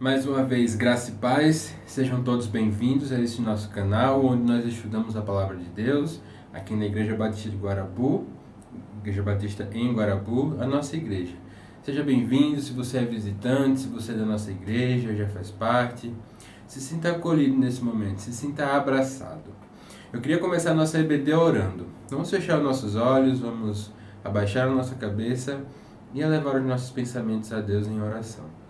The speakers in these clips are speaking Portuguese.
Mais uma vez, graça e paz, sejam todos bem-vindos a esse nosso canal, onde nós estudamos a Palavra de Deus, aqui na Igreja Batista de Guarabu, Igreja Batista em Guarabu, a nossa igreja. Seja bem-vindo, se você é visitante, se você é da nossa igreja, já faz parte, se sinta acolhido nesse momento, se sinta abraçado. Eu queria começar a nossa EBD orando. Vamos fechar os nossos olhos, vamos abaixar a nossa cabeça e elevar os nossos pensamentos a Deus em oração.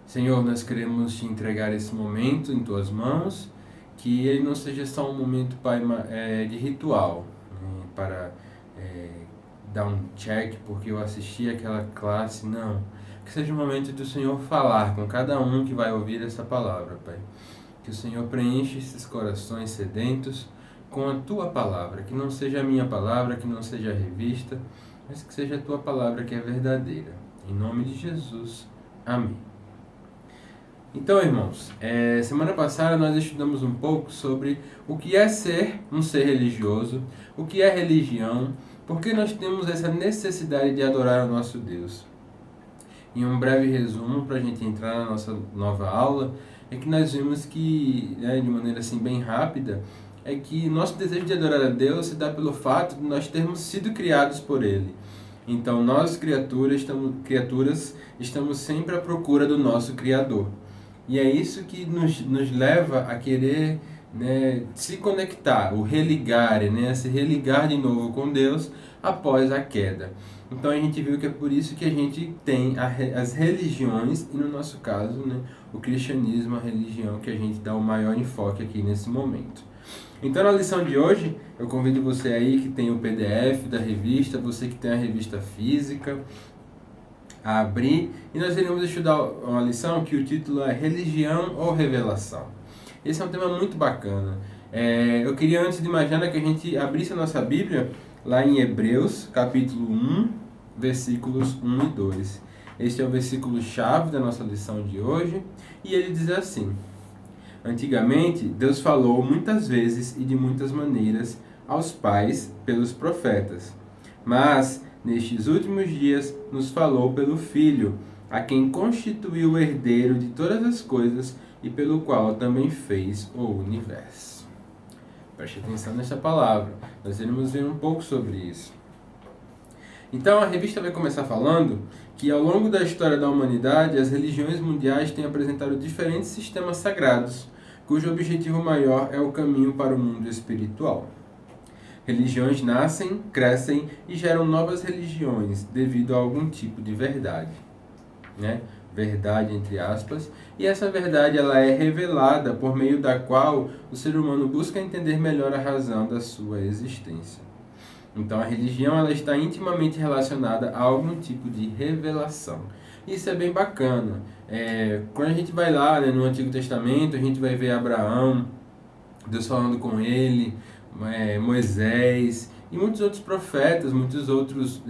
Senhor, nós queremos te entregar esse momento em tuas mãos, que ele não seja só um momento, Pai, de ritual, né, para dar um check porque eu assisti aquela classe, não. Que seja um momento do Senhor falar com cada um que vai ouvir essa palavra, Pai. Que o Senhor preencha esses corações sedentos com a tua palavra, que não seja a minha palavra, que não seja a revista, mas que seja a tua palavra que é verdadeira. Em nome de Jesus, amém. Então, irmãos, semana passada nós estudamos um pouco sobre o que é ser um ser religioso, o que é religião, por que nós temos essa necessidade de adorar o nosso Deus. Em um breve resumo, para a gente entrar na nossa nova aula, é que nós vimos que, de maneira assim bem rápida, é que nosso desejo de adorar a Deus se dá pelo fato de nós termos sido criados por Ele. Então, nós, criaturas, estamos sempre à procura do nosso Criador. E é isso que nos leva a querer, se conectar, o religar, se religar de novo com Deus após a queda. Então a gente viu que é por isso que a gente tem as religiões, e no nosso caso, o cristianismo, a religião que a gente dá o maior enfoque aqui nesse momento. Então na lição de hoje, eu convido você aí que tem o PDF da revista, você que tem a revista física, a abrir, e nós iremos estudar uma lição que o título é Religião ou Revelação. Esse é um tema muito bacana. Eu queria, antes de mais nada, que a gente abrisse a nossa Bíblia lá em Hebreus, capítulo 1, versículos 1 e 2. Este é o versículo-chave da nossa lição de hoje, e ele diz assim: Antigamente, Deus falou muitas vezes e de muitas maneiras aos pais pelos profetas, mas nestes últimos dias nos falou pelo Filho, a quem constituiu o herdeiro de todas as coisas e pelo qual também fez o universo. Preste atenção nesta palavra, nós iremos ver um pouco sobre isso. Então a revista vai começar falando que ao longo da história da humanidade, as religiões mundiais têm apresentado diferentes sistemas sagrados, cujo objetivo maior é o caminho para o mundo espiritual. Religiões nascem, crescem e geram novas religiões devido a algum tipo de verdade, verdade entre aspas, e essa verdade ela é revelada por meio da qual o ser humano busca entender melhor a razão da sua existência. Então a religião ela está intimamente relacionada a algum tipo de revelação. Isso é bem bacana. Quando a gente vai lá no Antigo Testamento, a gente vai ver Abraão, Deus falando com ele, Moisés e muitos outros profetas, muitos outros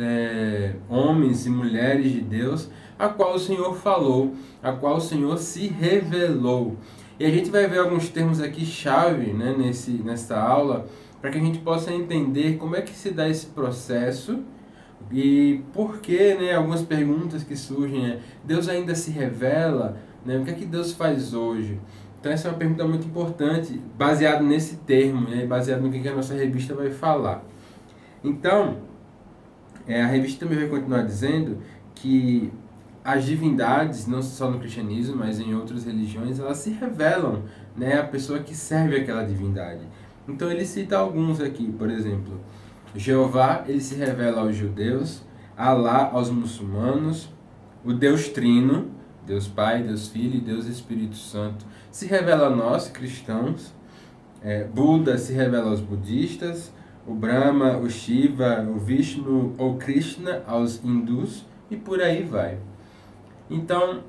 homens e mulheres de Deus, a qual o Senhor falou, a qual o Senhor se revelou. E a gente vai ver alguns termos aqui chave nessa aula, para que a gente possa entender como é que se dá esse processo e por que, algumas perguntas que surgem, Deus ainda se revela, o que é que Deus faz hoje? Então essa é uma pergunta muito importante, baseado nesse termo, baseado no que a nossa revista vai falar. Então, a revista também vai continuar dizendo que as divindades, não só no cristianismo, mas em outras religiões, elas se revelam, à pessoa que serve aquela divindade. Então ele cita alguns aqui, por exemplo, Jeová, ele se revela aos judeus, Alá aos muçulmanos, o Deus Trino, Deus Pai, Deus Filho e Deus Espírito Santo, se revela a nós, cristãos, Buda se revela aos budistas, o Brahma, o Shiva, o Vishnu ou Krishna aos hindus e por aí vai. Então,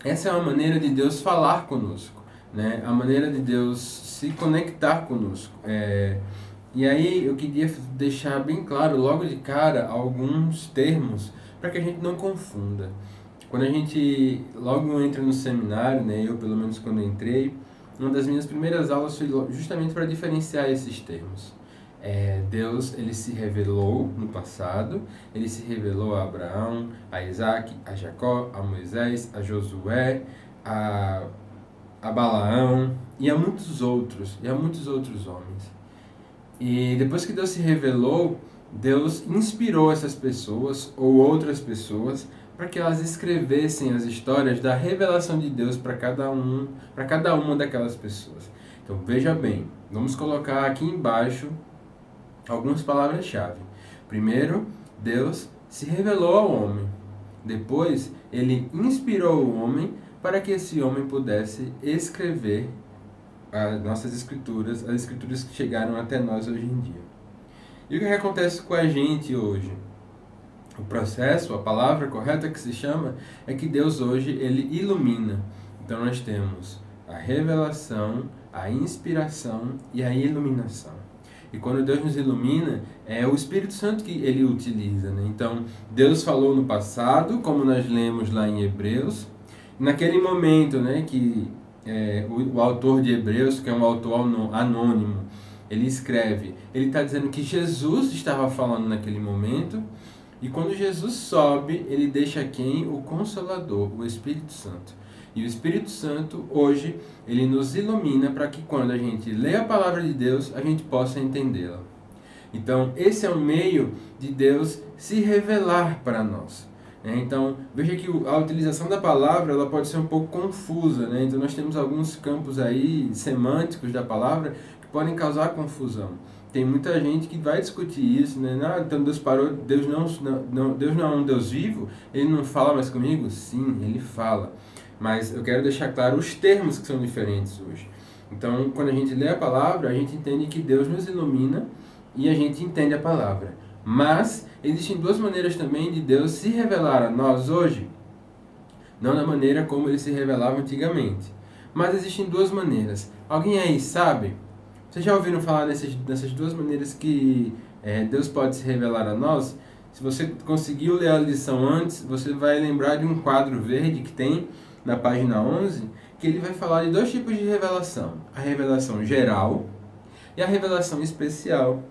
essa é uma maneira de Deus falar conosco, a maneira de Deus se conectar conosco. E aí eu queria deixar bem claro logo de cara alguns termos para que a gente não confunda. Quando a gente logo entra no seminário, eu pelo menos quando entrei, uma das minhas primeiras aulas foi justamente para diferenciar esses termos. Deus, ele se revelou no passado, ele se revelou a Abraão, a Isaac, a Jacó, a Moisés, a Josué, a Balaão e a muitos outros homens. E depois que Deus se revelou, Deus inspirou essas pessoas ou outras pessoas para que elas escrevessem as histórias da revelação de Deus para cada uma daquelas pessoas. Então veja bem, vamos colocar aqui embaixo algumas palavras-chave. Primeiro, Deus se revelou ao homem. Depois, ele inspirou o homem para que esse homem pudesse escrever as nossas escrituras, as escrituras que chegaram até nós hoje em dia. E o que acontece com a gente hoje? O processo, a palavra correta que se chama, é que Deus hoje, ele ilumina. Então nós temos a revelação, a inspiração e a iluminação. E quando Deus nos ilumina, é o Espírito Santo que ele utiliza, né? Então, Deus falou no passado, como nós lemos lá em Hebreus. Naquele momento, né, que o autor de Hebreus, que é um autor anônimo, ele escreve, ele está dizendo que Jesus estava falando naquele momento, e quando Jesus sobe, ele deixa quem? O Consolador, o Espírito Santo. E o Espírito Santo, hoje, ele nos ilumina para que quando a gente lê a palavra de Deus, a gente possa entendê-la. Então, esse é o meio de Deus se revelar para nós. Então, veja que a utilização da palavra ela pode ser um pouco confusa, né? Então, nós temos alguns campos aí semânticos da palavra que podem causar confusão. Tem muita gente que vai discutir isso, né? Então Deus parou, Deus não é um Deus vivo, ele não fala mais comigo? Sim, ele fala. Mas eu quero deixar claro os termos que são diferentes hoje. Então, quando a gente lê a palavra, a gente entende que Deus nos ilumina e a gente entende a palavra. Mas existem duas maneiras também de Deus se revelar a nós hoje, não da maneira como ele se revelava antigamente. Mas existem duas maneiras. Alguém aí sabe? Vocês já ouviram falar nessas duas maneiras que Deus pode se revelar a nós? Se você conseguiu ler a lição antes, você vai lembrar de um quadro verde que tem na página 11, que ele vai falar de dois tipos de revelação. A revelação geral e a revelação especial.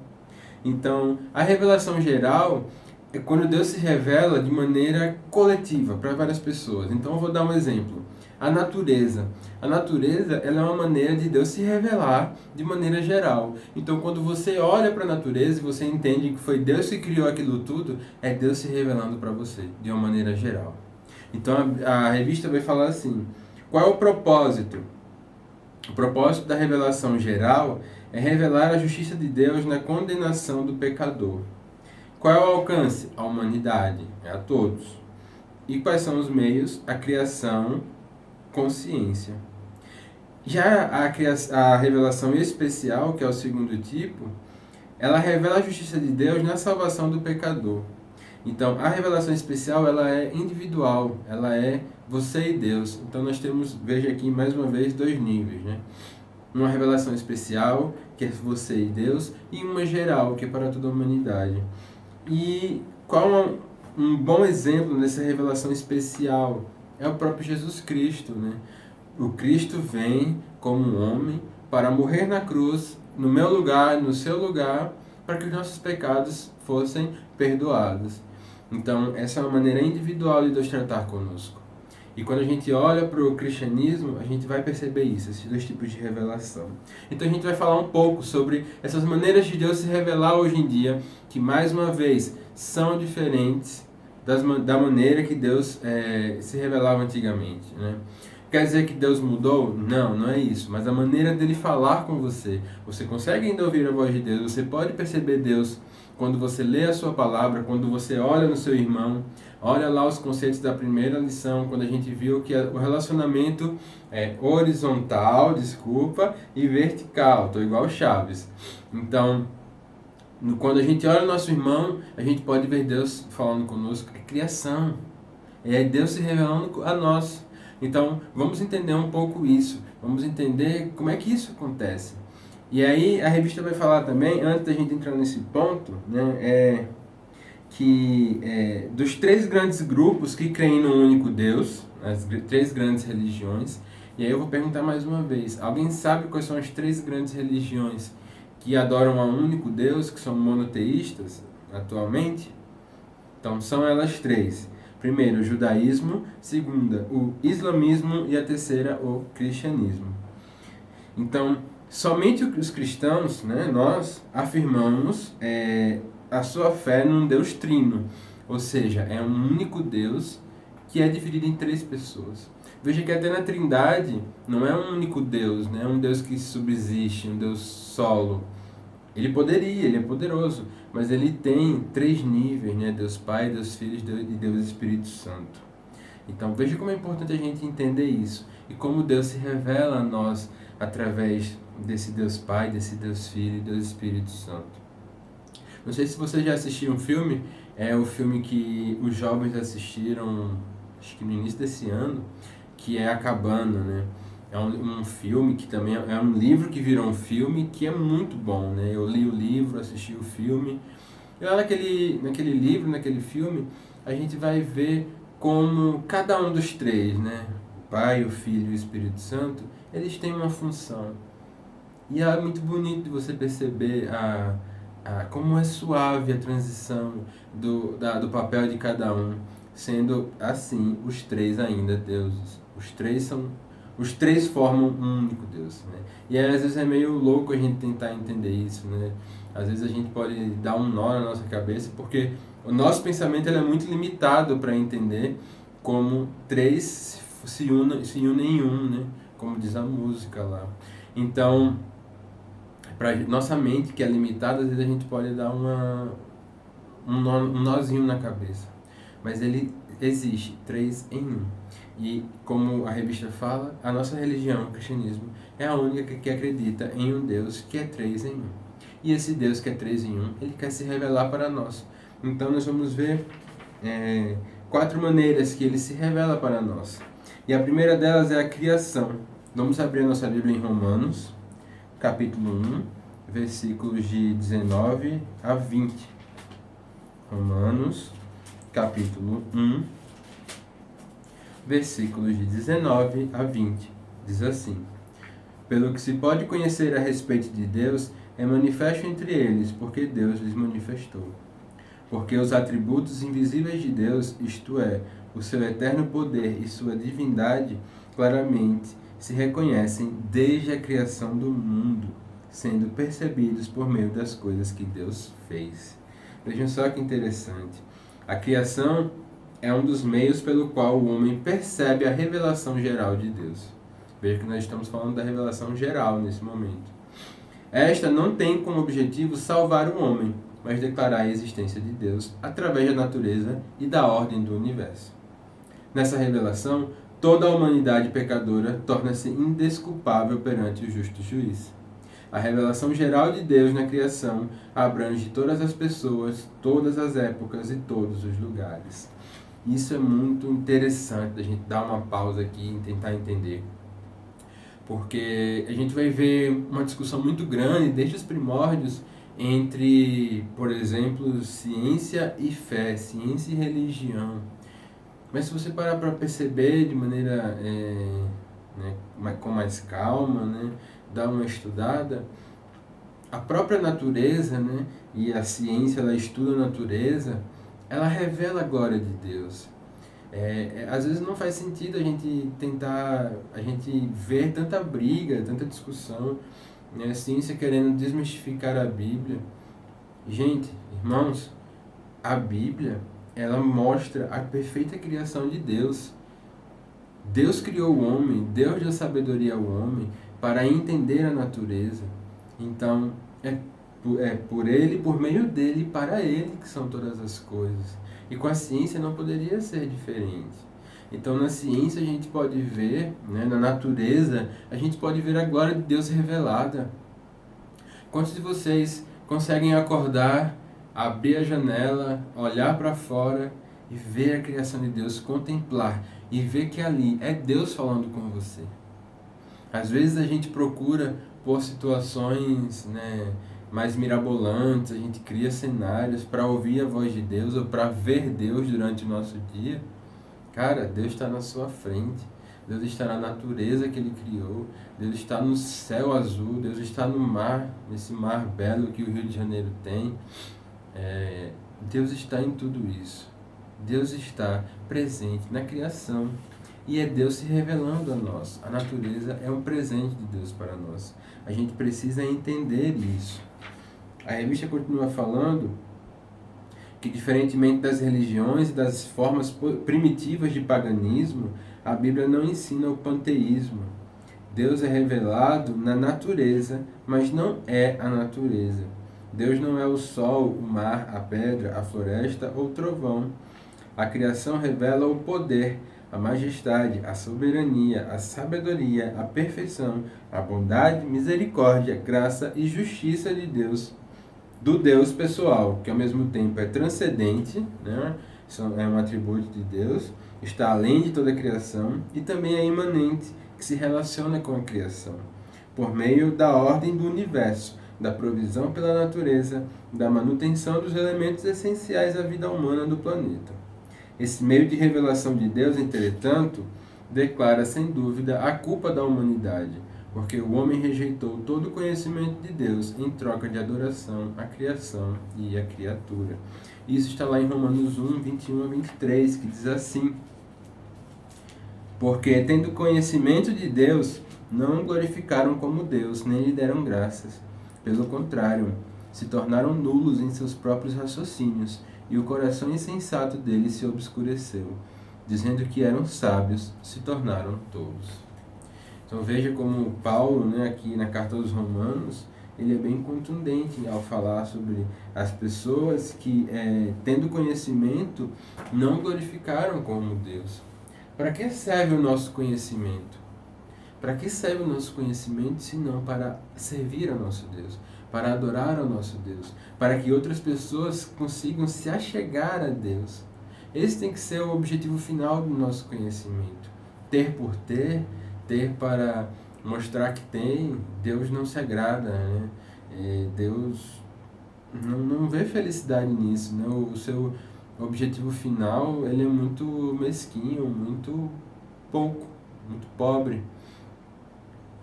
Então, a revelação geral é quando Deus se revela de maneira coletiva para várias pessoas. Então, eu vou dar um exemplo. A natureza. A natureza ela é uma maneira de Deus se revelar de maneira geral. Então, quando você olha para a natureza e você entende que foi Deus que criou aquilo tudo, é Deus se revelando para você de uma maneira geral. Então, a revista vai falar assim, qual é o propósito? O propósito da revelação geral é revelar a justiça de Deus na condenação do pecador. Qual é o alcance? A humanidade, a todos. E quais são os meios? A criação, consciência. Já a revelação especial, que é o segundo tipo, ela revela a justiça de Deus na salvação do pecador. Então, a revelação especial, ela é individual, ela é você e Deus. Então, nós temos, veja aqui mais uma vez, dois níveis, né? Uma revelação especial, que é você e Deus, e uma geral, que é para toda a humanidade. E qual um bom exemplo dessa revelação especial? É o próprio Jesus Cristo, né? O Cristo vem como um homem para morrer na cruz, no meu lugar, no seu lugar, para que os nossos pecados fossem perdoados. Então, essa é uma maneira individual de Deus tratar conosco. E quando a gente olha para o cristianismo, a gente vai perceber isso, esses dois tipos de revelação. Então a gente vai falar um pouco sobre essas maneiras de Deus se revelar hoje em dia, que mais uma vez são diferentes da maneira que Deus se revelava antigamente, né? Quer dizer que Deus mudou? Não, não é isso. Mas a maneira dele falar com você. Você consegue ainda ouvir a voz de Deus. Você pode perceber Deus quando você lê a sua palavra, quando você olha no seu irmão. Olha lá os conceitos da primeira lição, quando a gente viu que o relacionamento é horizontal, e vertical. Estou igual Chaves. Então, quando a gente olha o nosso irmão, a gente pode ver Deus falando conosco. É criação. É Deus se revelando a nós. Então, vamos entender um pouco isso. Vamos entender como é que isso acontece. E aí, a revista vai falar também, antes da gente entrar nesse ponto, né, dos três grandes grupos que creem no único Deus, as três grandes religiões. E aí eu vou perguntar mais uma vez, alguém sabe quais são as três grandes religiões que adoram a um único Deus, que são monoteístas atualmente. Então são elas três. Primeiro, o judaísmo, segunda, o islamismo e a terceira, o cristianismo. Então, somente os cristãos, né, nós afirmamos a sua fé num Deus trino, ou seja, é um único Deus que é dividido em três pessoas. Veja que até na Trindade não é um único Deus, né, um Deus que subsiste, um Deus solo. Ele poderia, ele é poderoso, mas ele tem três níveis, né, Deus Pai, Deus Filho e Deus Espírito Santo. Então veja como é importante a gente entender isso e como Deus se revela a nós através desse Deus Pai, desse Deus Filho e Deus Espírito Santo. Não sei se você já assistiu um filme, é o filme que os jovens assistiram, acho que no início desse ano, que é A Cabana, né? É um filme que também é um livro que virou um filme que é muito bom, né? Eu li o livro, assisti o filme. E lá naquele livro, naquele filme, a gente vai ver como cada um dos três, né? O Pai, o Filho e o Espírito Santo, eles têm uma função. E é muito bonito de você perceber como é suave a transição do papel de cada um, sendo assim os três ainda deuses. Os três formam um único Deus, né? E aí, às vezes é meio louco a gente tentar entender isso, né? Às vezes a gente pode dar um nó na nossa cabeça, porque o nosso pensamento ele é muito limitado para entender como três se unem em um, né? Como diz a música lá. Então, para nossa mente, que é limitada, às vezes a gente pode dar um nozinho na cabeça. Mas ele existe, três em um. E como a revista fala, a nossa religião, o cristianismo, é a única que acredita em um Deus que é três em um. E esse Deus que é três em um, ele quer se revelar para nós. Então nós vamos ver 4 maneiras que ele se revela para nós. E a primeira delas é a criação. Vamos abrir a nossa Bíblia em Romanos, capítulo 1, versículos de 19 a 20. Romanos, capítulo 1, versículos de 19 a 20. Diz assim: Pelo que se pode conhecer a respeito de Deus, é manifesto entre eles, porque Deus lhes manifestou. Porque os atributos invisíveis de Deus, isto é, o seu eterno poder e sua divindade, claramente se reconhecem desde a criação do mundo, sendo percebidos por meio das coisas que Deus fez. Vejam só que interessante. A criação é um dos meios pelo qual o homem percebe a revelação geral de Deus. Veja que nós estamos falando da revelação geral nesse momento. Esta não tem como objetivo salvar o homem, mas declarar a existência de Deus através da natureza e da ordem do universo. Nessa revelação, toda a humanidade pecadora torna-se indesculpável perante o justo juiz. A revelação geral de Deus na criação abrange todas as pessoas, todas as épocas e todos os lugares. Isso é muito interessante, a gente dar uma pausa aqui e tentar entender. Porque a gente vai ver uma discussão muito grande, desde os primórdios, entre, por exemplo, ciência e fé, ciência e religião. Mas se você parar para perceber de maneira com mais calma, né, dar uma estudada, a própria natureza, né, e a ciência ela estuda a natureza, ela revela a glória de Deus. Às vezes não faz sentido a gente ver tanta briga, tanta discussão, né, a ciência querendo desmistificar a Bíblia. Gente, irmãos, a Bíblia, ela mostra a perfeita criação de Deus. Deus criou o homem, Deus deu sabedoria ao homem para entender a natureza. Então, é por ele, por meio dele e para ele que são todas as coisas. E com a ciência não poderia ser diferente. Então, na ciência a gente pode ver, né, na natureza, a gente pode ver a glória de Deus revelada. Quantos de vocês conseguem acordar, abrir a janela, olhar para fora e ver a criação de Deus, contemplar e ver que ali é Deus falando com você? Às vezes a gente procura por situações, né, mais mirabolantes, a gente cria cenários para ouvir a voz de Deus ou para ver Deus durante o nosso dia. Cara, Deus está na sua frente. Deus está na natureza que Ele criou, Deus está no céu azul, Deus está no mar, nesse mar belo que o Rio de Janeiro tem. Deus está em tudo isso. Deus está presente na criação. E é Deus se revelando a nós. A natureza é um presente de Deus para nós. A gente precisa entender isso. A revista continua falando que, diferentemente das religiões e das formas primitivas de paganismo, a Bíblia não ensina o panteísmo. Deus é revelado na natureza, mas não é a natureza. Deus não é o sol, o mar, a pedra, a floresta ou o trovão. A criação revela o poder, a majestade, a soberania, a sabedoria, a perfeição, a bondade, misericórdia, graça e justiça de Deus, do Deus pessoal, que ao mesmo tempo é transcendente, né? É um atributo de Deus, está além de toda a criação e também é imanente, que se relaciona com a criação, por meio da ordem do universo, da provisão pela natureza, da manutenção dos elementos essenciais à vida humana do planeta. Esse meio de revelação de Deus, entretanto, declara sem dúvida a culpa da humanidade, porque o homem rejeitou todo o conhecimento de Deus em troca de adoração à criação e à criatura. Isso está lá em Romanos 1, 21 a 23, que diz assim: porque, tendo conhecimento de Deus, não o glorificaram como Deus, nem lhe deram graças. Pelo contrário, se tornaram nulos em seus próprios raciocínios, e o coração insensato deles se obscureceu. Dizendo que eram sábios, se tornaram tolos. Então veja como Paulo, né, aqui na carta aos Romanos, ele é bem contundente ao falar sobre as pessoas que, tendo conhecimento, não glorificaram como Deus. Para que serve o nosso conhecimento? Para que serve o nosso conhecimento se não para servir ao nosso Deus, para adorar ao nosso Deus, para que outras pessoas consigam se achegar a Deus? Esse tem que ser o objetivo final do nosso conhecimento. Ter por ter para mostrar que tem, Deus não se agrada, né? Deus não vê felicidade nisso, né? O seu objetivo final, ele é muito mesquinho, muito pouco, muito pobre.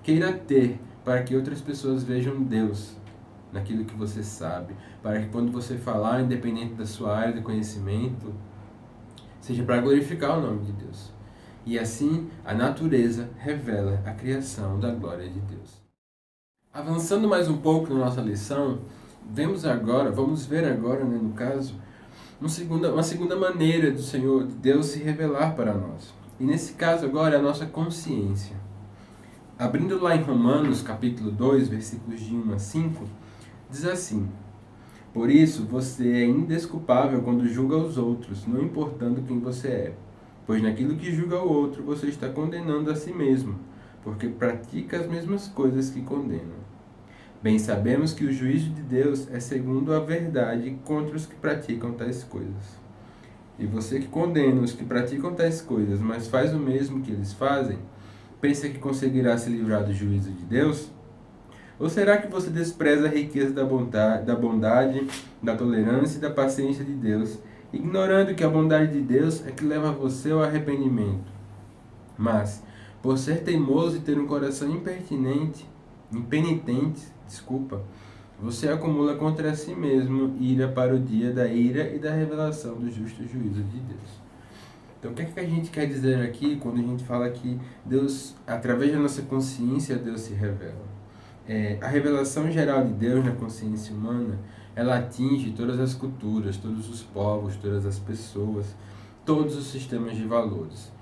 Queira ter para que outras pessoas vejam Deus naquilo que você sabe, para que quando você falar, independente da sua área de conhecimento, seja para glorificar o nome de Deus. E assim, a natureza revela a criação da glória de Deus. Avançando mais um pouco na nossa lição, vamos ver agora, né, no caso, uma segunda maneira do Senhor, de Deus se revelar para nós. E nesse caso agora é a nossa consciência. Abrindo lá em Romanos, capítulo 2, versículos de 1 a 5, diz assim: por isso você é indesculpável quando julga os outros, não importando quem você é. Pois naquilo que julga o outro, você está condenando a si mesmo, porque pratica as mesmas coisas que condenam. Bem sabemos que o juízo de Deus é segundo a verdade contra os que praticam tais coisas. E você que condena os que praticam tais coisas, mas faz o mesmo que eles fazem, pensa que conseguirá se livrar do juízo de Deus? Ou será que você despreza a riqueza da bondade, da tolerância e da paciência de Deus, ignorando que a bondade de Deus é que leva você ao arrependimento? Mas, por ser teimoso e ter um coração impenitente, você acumula contra si mesmo ira para o dia da ira e da revelação do justo juízo de Deus. Então, o que é que a gente quer dizer aqui quando a gente fala que Deus, através da nossa consciência, Deus se revela? A revelação geral de Deus na consciência humana, ela atinge todas as culturas, todos os povos, todas as pessoas, todos os sistemas de valores.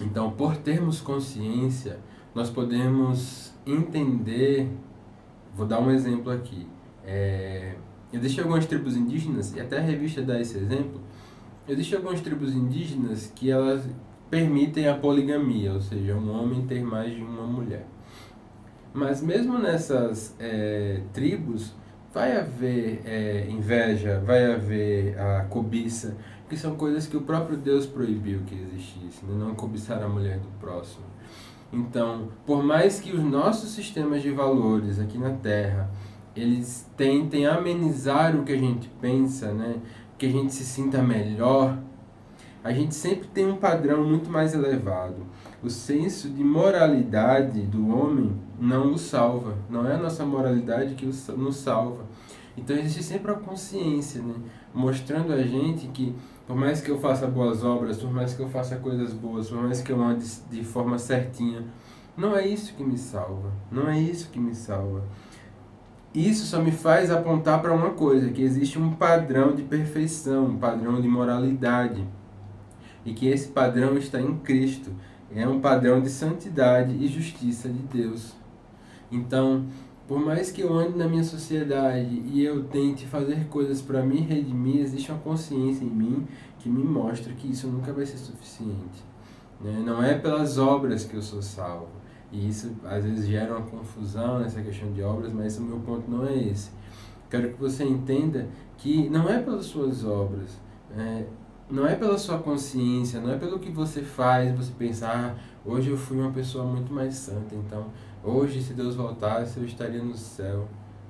Então, por termos consciência, nós podemos entender. Vou dar um exemplo aqui. Existem algumas tribos indígenas, e até a revista dá esse exemplo. Existem algumas tribos indígenas que elas permitem a poligamia, ou seja, um homem ter mais de uma mulher. Mas mesmo nessas tribos, vai haver inveja, vai haver a cobiça, que são coisas que o próprio Deus proibiu que existisse, né? Não cobiçar a mulher do próximo. Então, por mais que os nossos sistemas de valores aqui na Terra, eles tentem amenizar o que a gente pensa, né? Que a gente se sinta melhor, a gente sempre tem um padrão muito mais elevado. O senso de moralidade do homem não o salva. Não é a nossa moralidade que nos salva. Então existe sempre a consciência, né? Mostrando a gente que, por mais que eu faça boas obras, por mais que eu faça coisas boas, por mais que eu ande de forma certinha, não é isso que me salva. Não é isso que me salva. Isso só me faz apontar para uma coisa, que existe um padrão de perfeição, um padrão de moralidade, e que esse padrão está em Cristo. É um padrão de santidade e justiça de Deus. Então, por mais que eu ande na minha sociedade e eu tente fazer coisas para me redimir, existe uma consciência em mim que me mostra que isso nunca vai ser suficiente, né? Não é pelas obras que eu sou salvo. E isso às vezes gera uma confusão nessa questão de obras, mas o meu ponto não é esse. Quero que você entenda que não é pelas suas obras, não é pela sua consciência, não é pelo que você faz, você pensar, hoje eu fui uma pessoa muito mais santa, então hoje, se Deus voltasse, eu estaria no céu.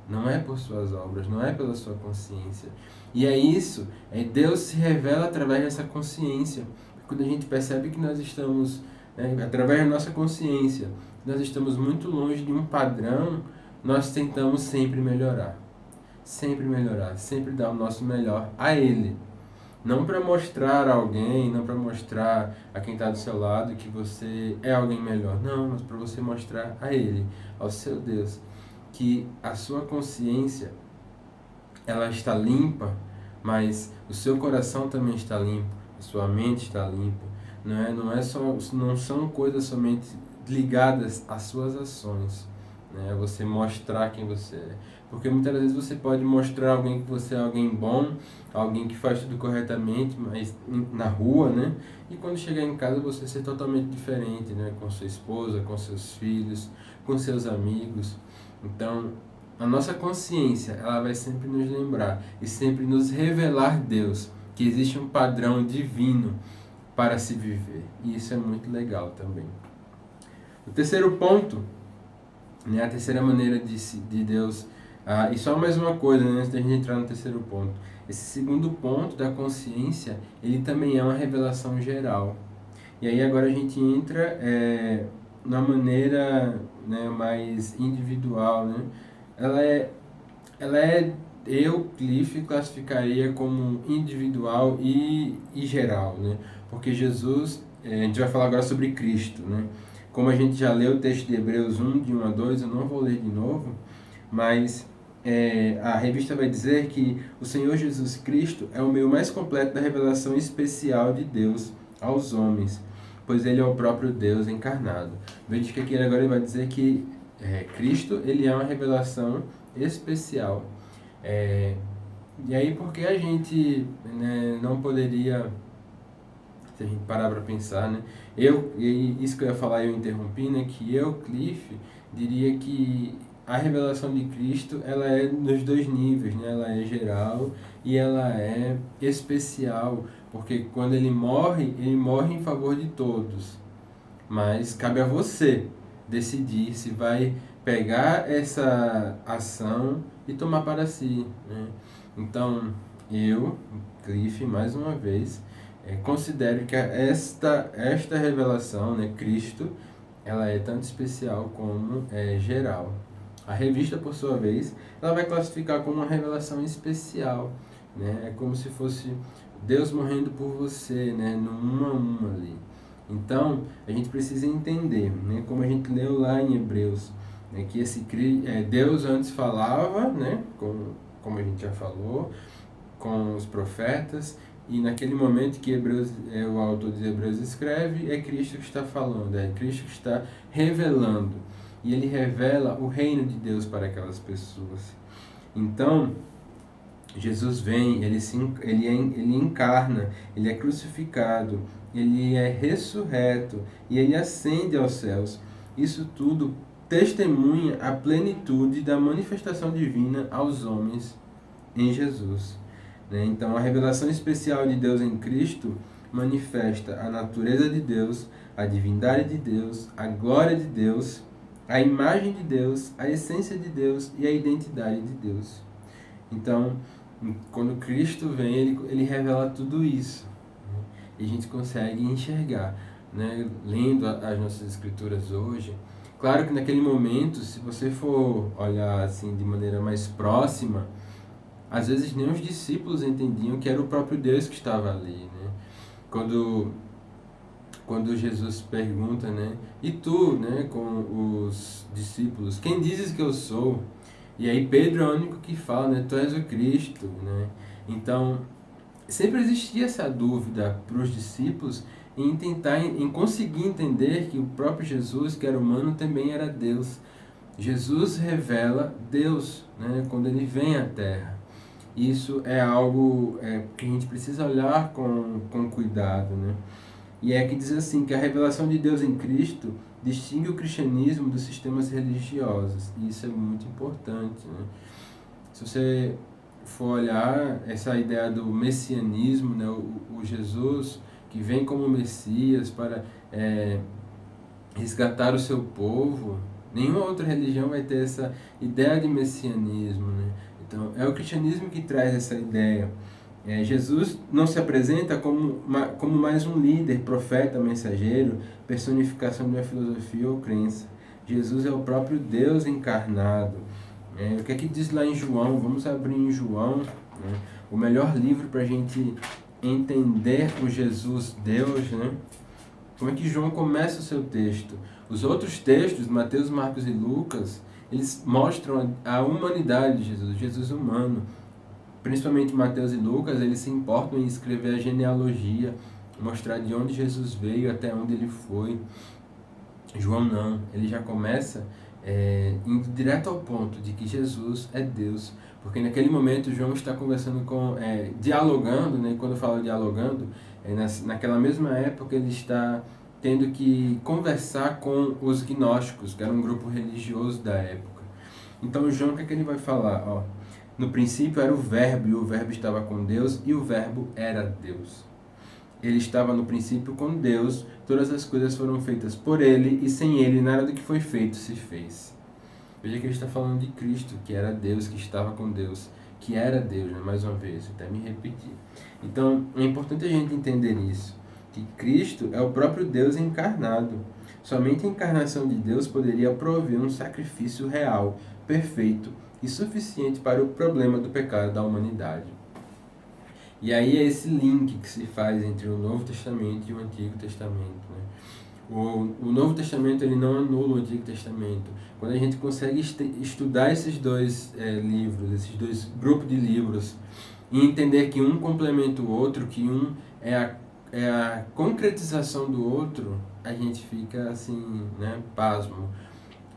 Não é por suas obras, não é pela sua consciência. E é isso, Deus se revela através dessa consciência. Quando a gente percebe que nós estamos, através da nossa consciência, nós estamos muito longe de um padrão, nós tentamos sempre melhorar. Sempre melhorar, sempre dar o nosso melhor a Ele. Não para mostrar a alguém, não para mostrar a quem está do seu lado que você é alguém melhor. Não, mas para você mostrar a Ele, ao seu Deus, que a sua consciência ela está limpa, mas o seu coração também está limpo, a sua mente está limpa. Não são coisas somente ligadas às suas ações, né? Você mostrar quem você é. Porque muitas vezes você pode mostrar a alguém que você é alguém bom, alguém que faz tudo corretamente, mas na rua, né? E quando chegar em casa você ser totalmente diferente, né? Com sua esposa, com seus filhos, com seus amigos. Então, a nossa consciência, ela vai sempre nos lembrar e sempre nos revelar Deus, que existe um padrão divino para se viver. E isso é muito legal também. O terceiro ponto, né, a terceira maneira de Deus... e só mais uma coisa, né, antes da gente entrar no terceiro ponto. Esse segundo ponto da consciência, ele também é uma revelação geral. E aí agora a gente entra na maneira, né, mais individual, né? Eu, Cliff, classificaria como individual e geral, né? Porque Jesus, a gente vai falar agora sobre Cristo, né? Como a gente já leu o texto de Hebreus 1, de 1 a 2, eu não vou ler de novo, mas a revista vai dizer que o Senhor Jesus Cristo é o meio mais completo da revelação especial de Deus aos homens, pois ele é o próprio Deus encarnado. Veja que aqui agora ele vai dizer que Cristo ele é uma revelação especial. E aí, por que a gente, né, não poderia, se a gente parar para pensar, né? Isso que eu ia falar, eu interrompi, né? Que eu, Cliff, diria que a revelação de Cristo, ela é nos dois níveis, né? Ela é geral e ela é especial, porque quando ele morre em favor de todos. Mas cabe a você decidir se vai pegar essa ação e tomar para si, né? Então, eu, Cliff, mais uma vez, considero que esta revelação, né, Cristo, ela é tanto especial como geral. A revista, por sua vez, ela vai classificar como uma revelação especial, né? É como se fosse Deus morrendo por você, né, no 1 a 1 ali. Então, a gente precisa entender, né, como a gente leu lá em Hebreus, né, que Deus antes falava, né, como a gente já falou, com os profetas, e naquele momento que o autor de Hebreus escreve, é Cristo que está falando, é Cristo que está revelando. E ele revela o reino de Deus para aquelas pessoas. Então, Jesus vem, ele encarna, ele é crucificado, ele é ressurreto e ele ascende aos céus. Isso tudo testemunha a plenitude da manifestação divina aos homens em Jesus, né? Então, a revelação especial de Deus em Cristo manifesta a natureza de Deus, a divindade de Deus, a glória de Deus, a imagem de Deus, a essência de Deus e a identidade de Deus. Então, quando Cristo vem, ele revela tudo isso. e a gente consegue enxergar, né? Lendo as nossas escrituras hoje. Claro que naquele momento, se você for olhar assim de maneira mais próxima, às vezes nem os discípulos entendiam que era o próprio Deus que estava ali, né? Quando Jesus pergunta, né? E tu, né, com os discípulos, quem dizes que eu sou? E aí Pedro é o único que fala, né? Tu és o Cristo, né? Então, sempre existia essa dúvida para os discípulos em tentar, em conseguir entender que o próprio Jesus, que era humano, também era Deus. Jesus revela Deus, né, quando ele vem à Terra. Isso é algo que a gente precisa olhar com cuidado, né? E é que diz assim, que a revelação de Deus em Cristo distingue o cristianismo dos sistemas religiosos. E isso é muito importante, né? Se você for olhar essa ideia do messianismo, né, o Jesus que vem como Messias para resgatar o seu povo, nenhuma outra religião vai ter essa ideia de messianismo, né? Então, é o cristianismo que traz essa ideia. Jesus não se apresenta como mais um líder, profeta, mensageiro, personificação de uma filosofia ou crença. Jesus é o próprio Deus encarnado. O que é que diz lá em João? Vamos abrir em João, né? O melhor livro para a gente entender o Jesus Deus, né? Como é que João começa o seu texto? Os outros textos, Mateus, Marcos e Lucas, eles mostram a humanidade de Jesus, Jesus humano. Principalmente Mateus e Lucas, eles se importam em escrever a genealogia, mostrar de onde Jesus veio até onde ele foi. João não, ele já começa indo direto ao ponto de que Jesus é Deus, porque naquele momento João está conversando dialogando, né? Quando eu falo dialogando, naquela mesma época ele está tendo que conversar com os gnósticos, que era um grupo religioso da época. Então João, o que é que ele vai falar? Ó, no princípio era o Verbo, e o Verbo estava com Deus, e o Verbo era Deus. Ele estava no princípio com Deus, todas as coisas foram feitas por ele, e sem ele nada do que foi feito se fez. Veja que ele está falando de Cristo, que era Deus, que estava com Deus, que era Deus, né? Mais uma vez, até me repetir. Então, é importante a gente entender isso, que Cristo é o próprio Deus encarnado. Somente a encarnação de Deus poderia prover um sacrifício real, perfeito e suficiente para o problema do pecado da humanidade. E aí é esse link que se faz entre o Novo Testamento e o Antigo Testamento, né? O Novo Testamento ele não anula o Antigo Testamento. Quando a gente consegue estudar esses dois livros, esses dois grupos de livros, e entender que um complementa o outro, que um é a concretização do outro, a gente fica assim, né, pasmo.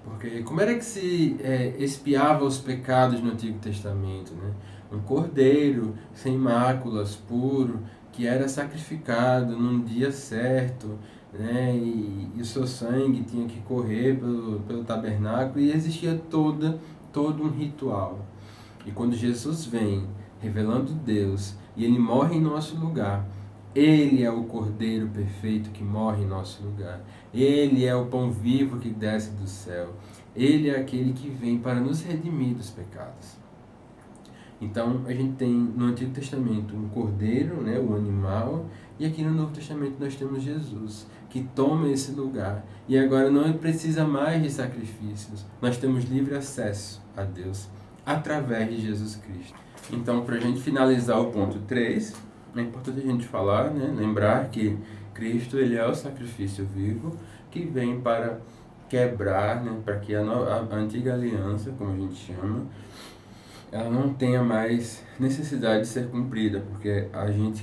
Porque como era que se expiava os pecados no Antigo Testamento, né? Um cordeiro sem máculas, puro, que era sacrificado num dia certo, né? E o seu sangue tinha que correr pelo tabernáculo, e existia todo um ritual. E quando Jesus vem revelando Deus e ele morre em nosso lugar, ele é o Cordeiro perfeito que morre em nosso lugar. Ele é o pão vivo que desce do céu. Ele é aquele que vem para nos redimir dos pecados. Então, a gente tem no Antigo Testamento um cordeiro, né, o animal, e aqui no Novo Testamento nós temos Jesus, que toma esse lugar. E agora não precisa mais de sacrifícios. Nós temos livre acesso a Deus através de Jesus Cristo. Então, para a gente finalizar o ponto 3, é importante a gente falar, né, lembrar que Cristo ele é o sacrifício vivo que vem para quebrar, né, para que a antiga aliança, como a gente chama, ela não tenha mais necessidade de ser cumprida, porque a gente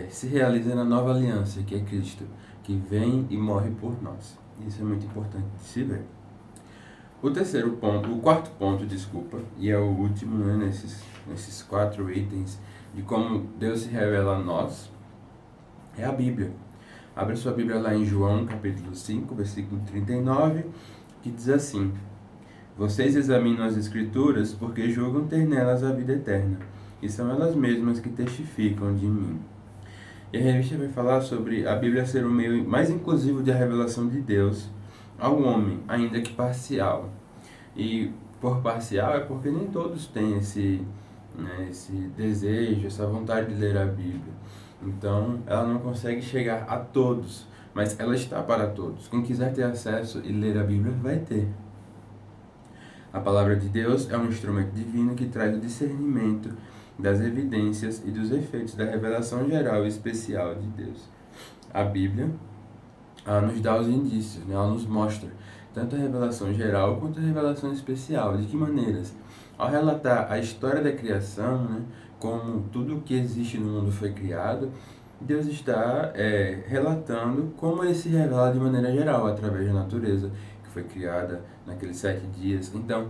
se realiza na nova aliança, que é Cristo, que vem e morre por nós. Isso é muito importante de se ver. O quarto ponto, e é o último, né, nesses 4 itens de como Deus se revela a nós, é a Bíblia. Abra sua Bíblia lá em João, capítulo 5, versículo 39, que diz assim: Vocês examinam as Escrituras porque julgam ter nelas a vida eterna, e são elas mesmas que testificam de mim. E a revista vai falar sobre a Bíblia ser o meio mais inclusivo de revelação de Deus ao homem, ainda que parcial. E por parcial é porque nem todos têm esse desejo, essa vontade de ler a Bíblia. Então, ela não consegue chegar a todos, mas ela está para todos. Quem quiser ter acesso e ler a Bíblia vai ter. A palavra de Deus é um instrumento divino que traz o discernimento das evidências e dos efeitos da revelação geral e especial de Deus. A Bíblia, ela nos dá os indícios, né? Ela nos mostra tanto a revelação geral quanto a revelação especial. De que maneiras? Ao relatar a história da criação, né, como tudo o que existe no mundo foi criado, Deus está relatando como ele se revela de maneira geral, através da natureza, que foi criada naqueles 7 dias. Então,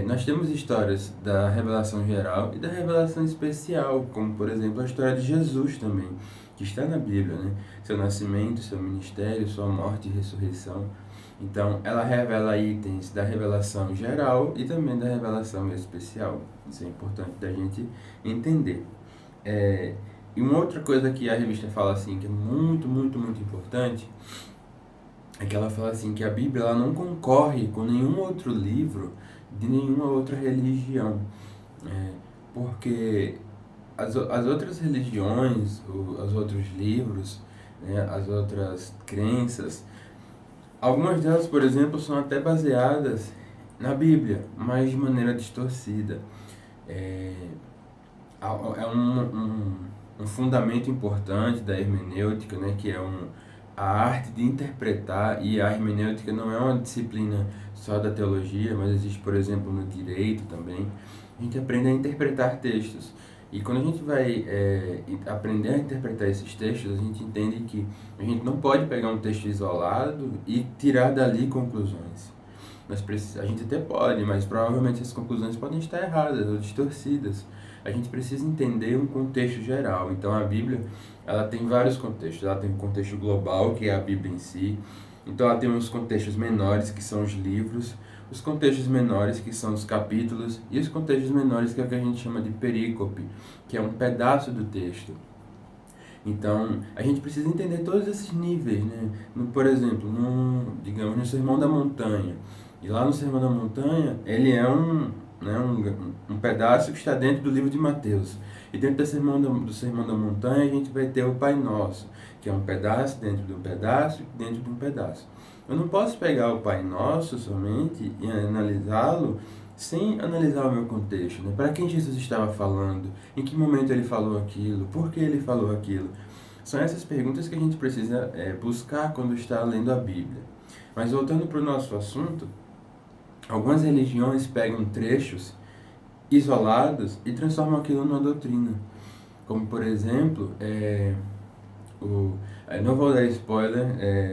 nós temos histórias da revelação geral e da revelação especial, como, por exemplo, a história de Jesus também, que está na Bíblia, né? Seu nascimento, seu ministério, sua morte e ressurreição. Então, ela revela itens da revelação geral e também da revelação especial. Isso é importante da gente entender. E uma outra coisa que a revista fala assim, que é muito, muito, muito importante, é que ela fala assim que a Bíblia ela não concorre com nenhum outro livro de nenhuma outra religião. Porque as outras religiões, os outros livros, né, as outras crenças, algumas delas, por exemplo, são até baseadas na Bíblia, mas de maneira distorcida. É, um fundamento importante da hermenêutica, né, que é a arte de interpretar, e a hermenêutica não é uma disciplina só da teologia, mas existe, por exemplo, no direito também. A gente aprende a interpretar textos. E quando a gente vai aprender a interpretar esses textos, a gente entende que a gente não pode pegar um texto isolado e tirar dali conclusões. A gente até pode, mas provavelmente as conclusões podem estar erradas ou distorcidas. A gente precisa entender um contexto geral. Então a Bíblia, ela tem vários contextos. Ela tem um contexto global, que é a Bíblia em si. Então ela tem uns contextos menores, que são os livros, os contextos menores, que são os capítulos, e os contextos menores, que é o que a gente chama de perícope, que é um pedaço do texto. Então, a gente precisa entender todos esses níveis, né? Por exemplo, digamos, no Sermão da Montanha. E lá no Sermão da Montanha, ele é um pedaço que está dentro do livro de Mateus. E dentro do Sermão da Montanha, a gente vai ter o Pai Nosso, que é um pedaço dentro de um pedaço, dentro de um pedaço. Eu não posso pegar o Pai Nosso somente e analisá-lo sem analisar o meu contexto, né? Para quem Jesus estava falando, em que momento ele falou aquilo, por que ele falou aquilo. São essas perguntas que a gente precisa buscar quando está lendo a Bíblia. Mas voltando para o nosso assunto, algumas religiões pegam trechos isolados e transformam aquilo numa doutrina. Como, por exemplo, não vou dar spoiler,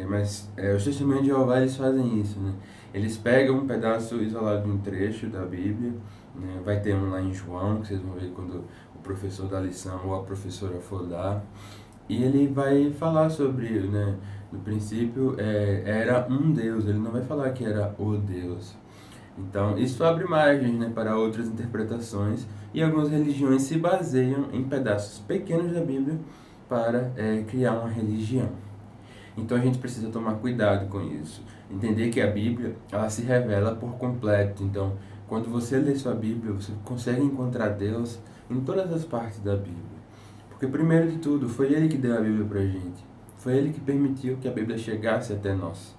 mas os testemunhos de Jeová eles fazem isso, né? Eles pegam um pedaço isolado de um trecho da Bíblia, né? Vai ter um lá em João, que vocês vão ver quando o professor dá lição ou a professora for dar, e ele vai falar sobre, né, no princípio era um Deus, ele não vai falar que era o Deus. Então, isso abre margem, né, para outras interpretações, e algumas religiões se baseiam em pedaços pequenos da Bíblia para criar uma religião. Então a gente precisa tomar cuidado com isso. Entender que a Bíblia, ela se revela por completo. Então, quando você lê sua Bíblia, você consegue encontrar Deus em todas as partes da Bíblia. Porque, primeiro de tudo, foi Ele que deu a Bíblia para a gente. Foi Ele que permitiu que a Bíblia chegasse até nós.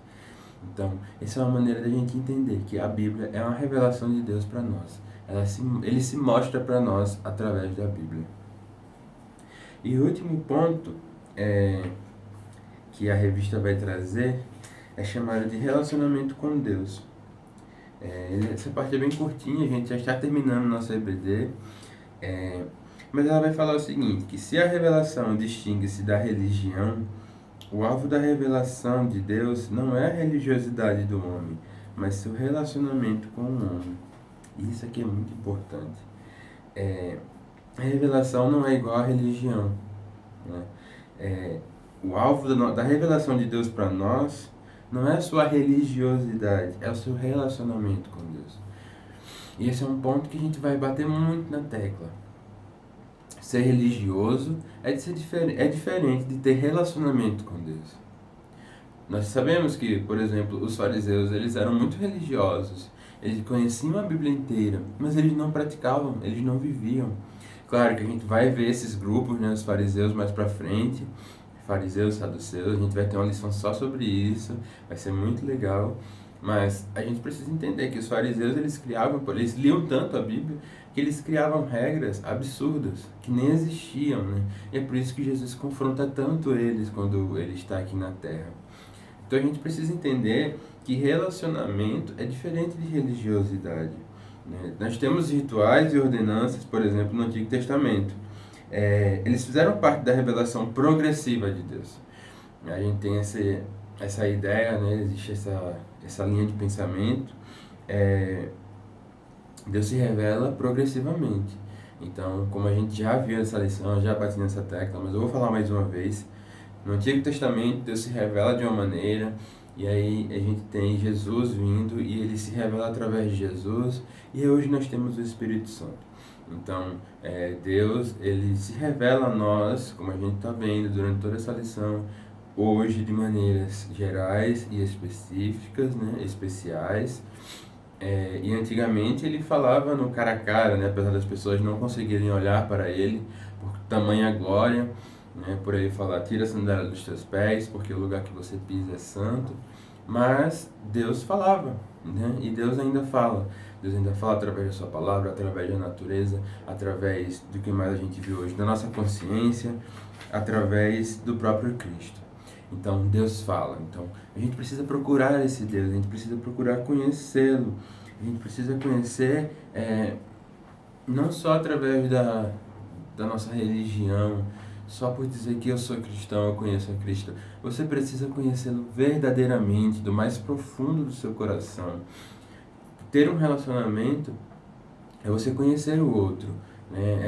Então, essa é uma maneira da gente entender que a Bíblia é uma revelação de Deus para nós. Ele se mostra para nós através da Bíblia. E o último ponto que a revista vai trazer é chamado de relacionamento com Deus. Essa parte é bem curtinha, a gente já está terminando nosso EBD, mas ela vai falar o seguinte, que se a revelação distingue-se da religião, o alvo da revelação de Deus não é a religiosidade do homem, mas seu relacionamento com o homem. Isso aqui é muito importante. A revelação não é igual à religião, né? O alvo da revelação de Deus para nós não é a sua religiosidade, é o seu relacionamento com Deus. E esse é um ponto que a gente vai bater muito na tecla. Ser religioso é diferente de ter relacionamento com Deus. Nós sabemos que, por exemplo, os fariseus eles eram muito religiosos. Eles conheciam a Bíblia inteira, mas eles não praticavam, eles não viviam. Claro que a gente vai ver esses grupos, né, os fariseus mais pra frente, fariseus, saduceus, a gente vai ter uma lição só sobre isso, vai ser muito legal, mas a gente precisa entender que os fariseus, eles liam tanto a Bíblia, que eles criavam regras absurdas, que nem existiam, né? E é por isso que Jesus confronta tanto eles quando ele está aqui na Terra. Então a gente precisa entender que relacionamento é diferente de religiosidade, né? Nós temos rituais e ordenanças, por exemplo, no Antigo Testamento. Eles fizeram parte da revelação progressiva de Deus. A gente tem essa ideia, né? Existe essa linha de pensamento. Deus se revela progressivamente. Então, como a gente já viu essa lição, já bati nessa tecla, mas eu vou falar mais uma vez. No Antigo Testamento, Deus se revela de uma maneira, e aí a gente tem Jesus vindo, e ele se revela através de Jesus, e hoje nós temos o Espírito Santo. Então, Deus, ele se revela a nós, como a gente está vendo durante toda essa lição, hoje de maneiras gerais e específicas, né, especiais. E antigamente ele falava no cara a cara, né, apesar das pessoas não conseguirem olhar para ele por tamanha glória, né, por ele falar, tira a sandália dos teus pés, porque o lugar que você pisa é santo. Mas Deus falava, né, e Deus ainda fala. Deus ainda fala através da sua palavra, através da natureza, através do que mais a gente viu hoje, da nossa consciência, através do próprio Cristo. Então, Deus fala. Então, a gente precisa procurar esse Deus, a gente precisa procurar conhecê-lo. A gente precisa conhecer, não só através da nossa religião, só por dizer que eu sou cristão, eu conheço a Cristo. Você precisa conhecê-lo verdadeiramente, do mais profundo do seu coração. Ter um relacionamento é você conhecer o outro, né?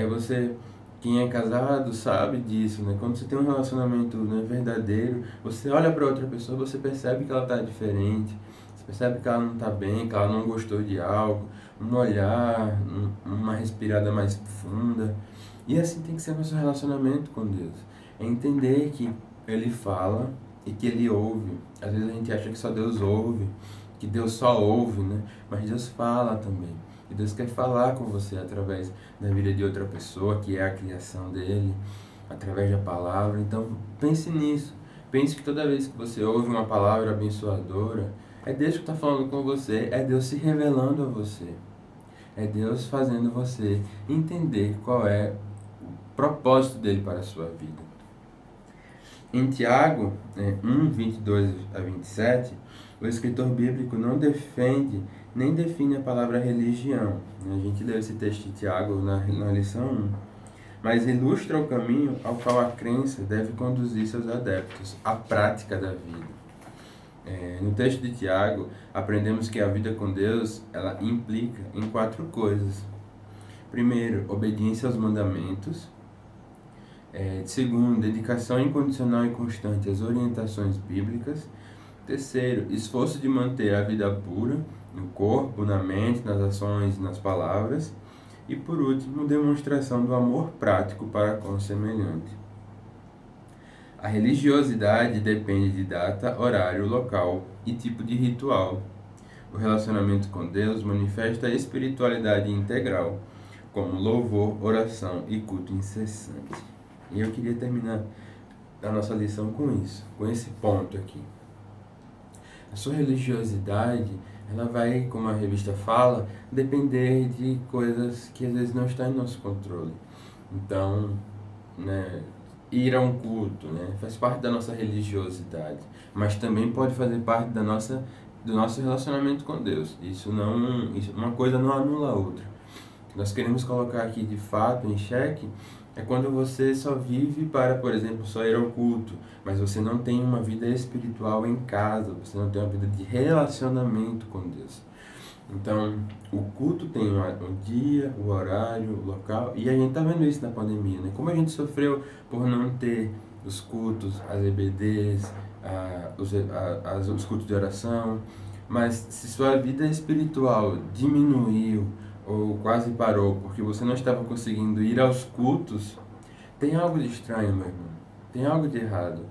Quem é casado sabe disso, né? Quando você tem um relacionamento, né, verdadeiro, você olha para outra pessoa, você percebe que ela está diferente, você percebe que ela não está bem, que ela não gostou de algo, um olhar, uma respirada mais profunda. E assim tem que ser nosso relacionamento com Deus. É entender que Ele fala e que Ele ouve. Às vezes a gente acha que só Deus ouve, que Deus só ouve, né? Mas Deus fala também. E Deus quer falar com você através da vida de outra pessoa, que é a criação dele, através da palavra. Então, pense nisso. Pense que toda vez que você ouve uma palavra abençoadora, é Deus que está falando com você, é Deus se revelando a você. É Deus fazendo você entender qual é o propósito dele para a sua vida. Em Tiago 1, 22 a 27, o escritor bíblico não defende nem define a palavra religião. A gente leu esse texto de Tiago na lição 1, mas ilustra o caminho ao qual a crença deve conduzir seus adeptos, a prática da vida. No texto de Tiago, aprendemos que a vida com Deus, ela implica em 4 coisas. Primeiro, obediência aos mandamentos. Segundo, dedicação incondicional e constante às orientações bíblicas. Terceiro, esforço de manter a vida pura, no corpo, na mente, nas ações, nas palavras. E por último, demonstração do amor prático para com o semelhante. A religiosidade depende de data, horário, local e tipo de ritual. O relacionamento com Deus manifesta a espiritualidade integral, como louvor, oração e culto incessante. E eu queria terminar a nossa lição com isso, com esse ponto aqui. A sua religiosidade, ela vai, como a revista fala, depender de coisas que às vezes não estão em nosso controle. Então, né, ir a um culto, né, faz parte da nossa religiosidade, mas também pode fazer parte do nosso relacionamento com Deus. Uma coisa não anula a outra. O que nós queremos colocar aqui de fato em xeque é quando você só vive para, por exemplo, só ir ao culto, mas você não tem uma vida espiritual em casa, você não tem uma vida de relacionamento com Deus. Então, o culto tem o dia, o horário, o local, e a gente está vendo isso na pandemia, né? Como a gente sofreu por não ter os cultos, as EBDs, os cultos de oração, mas se sua vida espiritual diminuiu, ou quase parou, porque você não estava conseguindo ir aos cultos, tem algo de estranho, meu irmão. Tem algo de errado.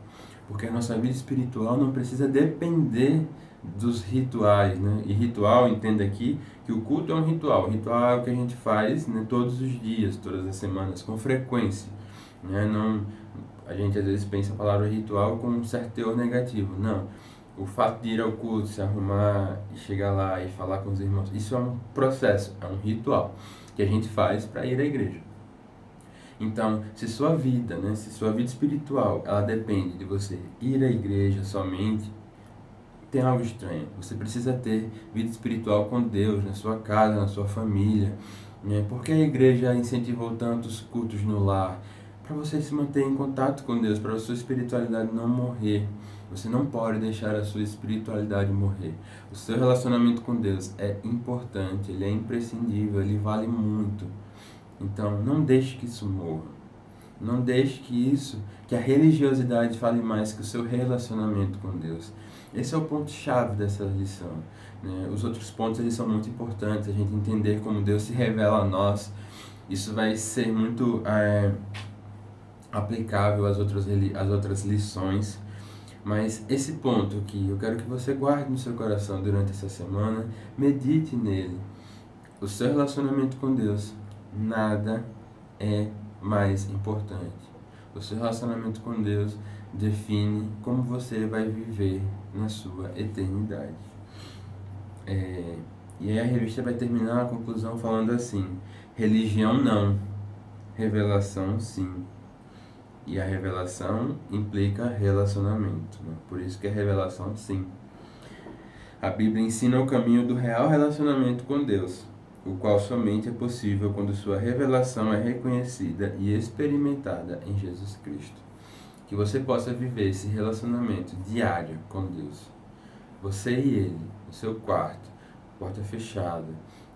Porque a nossa vida espiritual não precisa depender dos rituais, né? E ritual, entenda aqui que o culto é um ritual. O ritual é o que a gente faz, né, todos os dias, todas as semanas, com frequência, né? Não, a gente às vezes pensa a palavra ritual com um certo teor negativo. Não. O fato de ir ao culto, se arrumar e chegar lá e falar com os irmãos, isso é um processo, é um ritual que a gente faz para ir à igreja. Então, se sua vida, né, se sua vida espiritual, ela depende de você ir à igreja somente, tem algo estranho. Você precisa ter vida espiritual com Deus, na sua casa, na sua família, né? Porque a igreja incentivou tantos cultos no lar? Para você se manter em contato com Deus, para a sua espiritualidade não morrer. Você não pode deixar a sua espiritualidade morrer. O seu relacionamento com Deus é importante, ele é imprescindível, ele vale muito. Então, não deixe que isso morra. Não deixe que a religiosidade fale mais que o seu relacionamento com Deus. Esse é o ponto-chave dessa lição, né? Os outros pontos eles são muito importantes, a gente entender como Deus se revela a nós. Isso vai ser muito aplicável às outras lições. Mas esse ponto que eu quero que você guarde no seu coração durante essa semana, medite nele. O seu relacionamento com Deus, nada é mais importante. O seu relacionamento com Deus define como você vai viver na sua eternidade. E aí a revista vai terminar a conclusão falando assim: religião não, revelação sim. E a revelação implica relacionamento, né? Por isso que a revelação sim. A Bíblia ensina o caminho do real relacionamento com Deus, o qual somente é possível quando sua revelação é reconhecida e experimentada em Jesus Cristo. Que você possa viver esse relacionamento diário com Deus. Você e Ele, no seu quarto, porta fechada,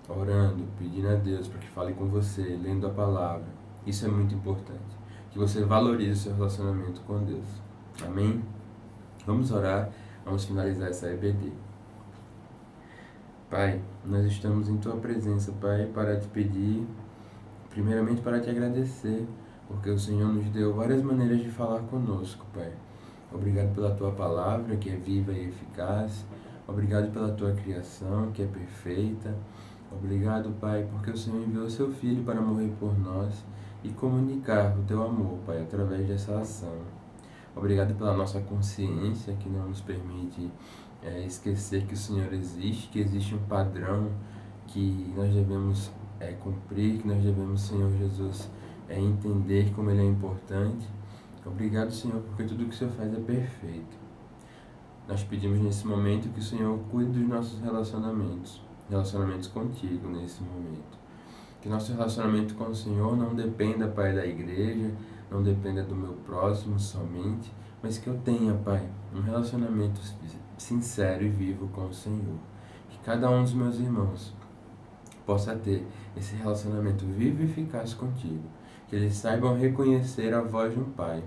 orando, pedindo a Deus para que fale com você, lendo a palavra. Isso é muito importante. Que você valorize o seu relacionamento com Deus. Amém? Vamos orar, vamos finalizar essa EBD. Pai, nós estamos em Tua presença, Pai, para te pedir, primeiramente para te agradecer, porque o Senhor nos deu várias maneiras de falar conosco, Pai. Obrigado pela Tua palavra, que é viva e eficaz. Obrigado pela Tua criação, que é perfeita. Obrigado, Pai, porque o Senhor enviou o Seu Filho para morrer por nós e comunicar o Teu amor, Pai, através dessa ação. Obrigado pela nossa consciência, que não nos permite esquecer que o Senhor existe, que existe um padrão que nós devemos cumprir, que nós devemos, Senhor Jesus, entender como Ele é importante. Obrigado, Senhor, porque tudo que o Senhor faz é perfeito. Nós pedimos nesse momento que o Senhor cuide dos nossos relacionamentos contigo nesse momento. Que nosso relacionamento com o Senhor não dependa, Pai, da igreja, não dependa do meu próximo somente, mas que eu tenha, Pai, um relacionamento sincero e vivo com o Senhor. Que cada um dos meus irmãos possa ter esse relacionamento vivo e eficaz contigo. Que eles saibam reconhecer a voz de um Pai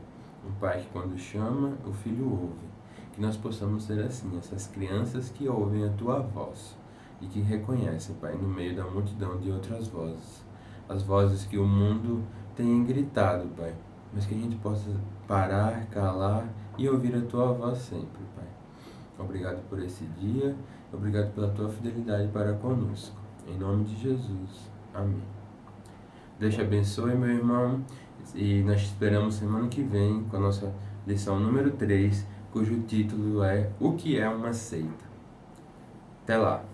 que quando chama, o Filho ouve. Que nós possamos ser assim, essas crianças que ouvem a Tua voz e que reconhecem, Pai, no meio da multidão de outras vozes. As vozes que o mundo tem gritado, Pai, mas que a gente possa parar, calar e ouvir a Tua voz sempre, Pai. Obrigado por esse dia, obrigado pela Tua fidelidade para conosco. Em nome de Jesus. Amém. Deus te abençoe, meu irmão, e nós te esperamos semana que vem com a nossa lição número 3, cujo título é O que é uma seita? Até lá!